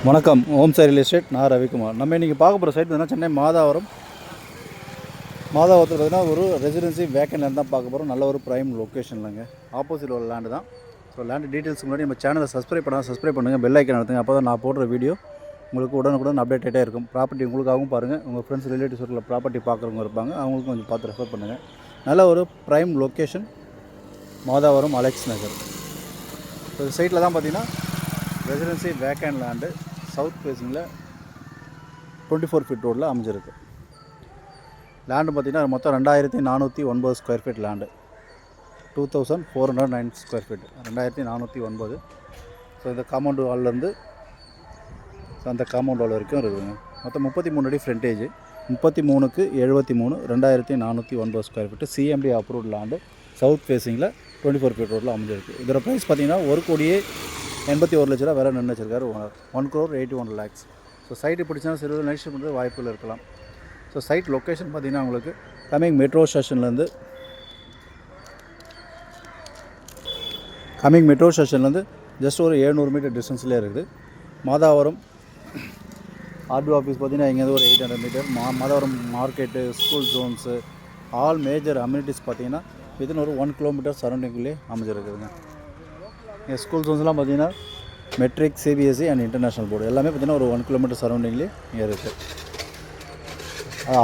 வணக்கம். ஓம் Sai real estate. நான் ரவிக்குமார். நம்ம இன்றைக்கி பார்க்க போகிற சைட் பார்த்தீங்கன்னா சென்னை மாதாவரத்தில் பார்த்தீங்கன்னா ஒரு ரெசிடென்சி வேக்கன் லேண்ட் தான் பார்க்க போகிறோம். நல்ல ஒரு ப்ரைம் லொக்கேஷன்லங்க, ஆப்போசிட் ஒரு லேண்டு தான். ஸோ லேண்டு டீட்டெயில்ஸ் முன்னாடி நம்ம சேனலை சப்ஸ்கிரைப் பண்ணுங்கள், பெல் ஐக்கன் நடத்துங்க. அப்போ தான் நான் போடுற வீடியோ உங்களுக்கு உடனுக்குடன் அப்டேட் ஆகிட்டே இருக்கும். ப்ராப்பர்ட்டி உங்களுக்காகவும் பாருங்கள், உங்கள் ஃப்ரெண்ட்ஸ் ரிலேட்டிவ்ஸ் சர்க்கிளில் ப்ராப்பர்ட்டி பார்க்குறவங்க இருப்பாங்க, அவங்களுக்கும் கொஞ்சம் பார்த்து ரெஃபர் பண்ணுங்கள். நல்ல ஒரு prime location, Madhavaram Alex Nagar. So சைட்டில் தான் பார்த்தீங்கன்னா ரெசிடென்சி வேக்கன் லேண்டு சவுத் ஃபேஸிங்கில் 24 ஃபீட் ரோடில் அமைஞ்சிருக்கு. லேண்டு பார்த்திங்கன்னா மொத்தம் 2409 square feet land, 2409 square feet, 2409. So இந்த காம்பவுண்ட் வால்லேருந்து அந்த காம்பவுண்ட் வால் வரைக்கும் இருக்குதுங்க. மொத்தம் 33 அடி ஃப்ரண்டேஜ், 33க்கு 73, 2409 square feet, CMD approved land, south ஃபேஸிங்கில் 24 ஃபீட் ரோடில் அமைஞ்சிருக்கு. இதோட ப்ரைஸ் பார்த்திங்கன்னா 1,81 லட்ச ரூபா வேலை நின்று வச்சிருக்காரு ஓனர். 1,81 lakhs. ஸோ சைட்டு பிடிச்சா சிறு நெக்ஸ்ட் பண்ணுறது வாய்ப்புகள் இருக்கலாம். ஸோ சைட் லொக்கேஷன் பார்த்திங்கன்னா உங்களுக்கு கம்மிங் மெட்ரோ ஸ்டேஷன்லேருந்து ஜஸ்ட் ஒரு 700 மீட்டர் டிஸ்டன்ஸ்லேயே இருக்குது. மாதாவரம் ஆர்டிஓ ஆஃபீஸ் பார்த்திங்கன்னா இங்கேருந்து ஒரு 800 metre. Madhavaram market, school zones, all major amenities பார்த்திங்கன்னா வித்தின் ஒரு 1 கிலோமீட்டர் சரௌண்டிங்லேயே அமைஞ்சிருக்குதுங்க. இங்கே ஸ்கூல் ஜோன்ஸ்லாம் பார்த்திங்கன்னா matric, CBSE and international board எல்லாமே பார்த்திங்கன்னா ஒரு 1 கிலோமீட்டர் சரௌண்டிங்லேயே இங்கே இருக்குது.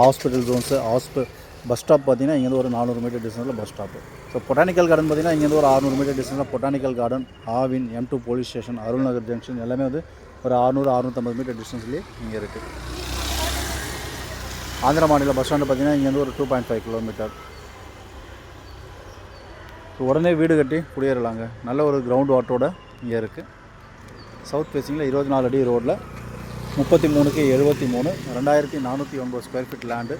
ஹாஸ்பிட்டல் ஜோன்ஸு, பஸ் ஸ்டாப் பார்த்திங்கன்னா இங்கேருந்து ஒரு 400 மீட்டர் டிஸ்டன்ஸில் bus stop. So botanical garden பார்த்திங்கன்னா இங்கேருந்து ஒரு 600 மீட்டர் டிஸ்டன்ஸில் botanical garden, Aavin, M2 police station, Arul Nagar junction எல்லாமே வந்து ஒரு 600-650 மீட்டர் டிஸ்டன்ஸ்லேயே இங்கே இருக்குது. ஆந்திர மாநில பஸ் ஸ்டாண்டு பார்த்திங்கன்னா இங்கேருந்து ஒரு 2.5 கிலோமீட்டர். ஸோ உடனே வீடு கட்டி குடியேறலாங்க. நல்ல ஒரு கிரவுண்ட் வாட்டரோட இங்கே இருக்குது. சவுத் ஃபேஸிங்கில் 24 அடி ரோடில் 33க்கு 73, 2409 ஸ்கொயர் ஃபீட் லேண்டு,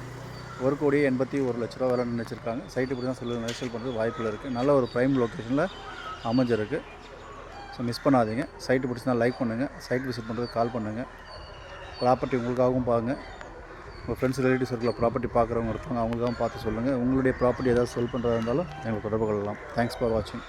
1,81 லட்ச ரூபா வேலை நினைச்சிருக்காங்க. சைட்டு இப்படி தான் செல் பண்ணுறது வாய்ப்பில் இருக்குது. நல்ல ஒரு ப்ரைம் லொக்கேஷனில் அமைஞ்சிருக்கு. ஸோ மிஸ் பண்ணாதீங்க. சைட்டு பிடிச்சினா லைக் பண்ணுங்கள், சைட் விசிட் பண்ணுறது கால் பண்ணுங்கள். ப்ராப்பர்ட்டி உங்களுக்காகவும் பாருங்கள், உங்கள் ஃப்ரெண்ட்ஸ் ரிலேட்டிவ் சர்க்கிளில் ப்ராப்பர்ட்டி பார்க்குறவங்க இருப்பாங்க, அவங்களுக்காகவும் பார்த்து சொல்லுங்கள். உங்களுடைய ப்ராப்பர்ட்டி ஏதாவது செல் பண்ணுறதா இருந்தாலும் எங்களுக்கு தொடர்பு கொள்ளலாம். தேங்க்ஸ் ஃபார் வாட்சிங்.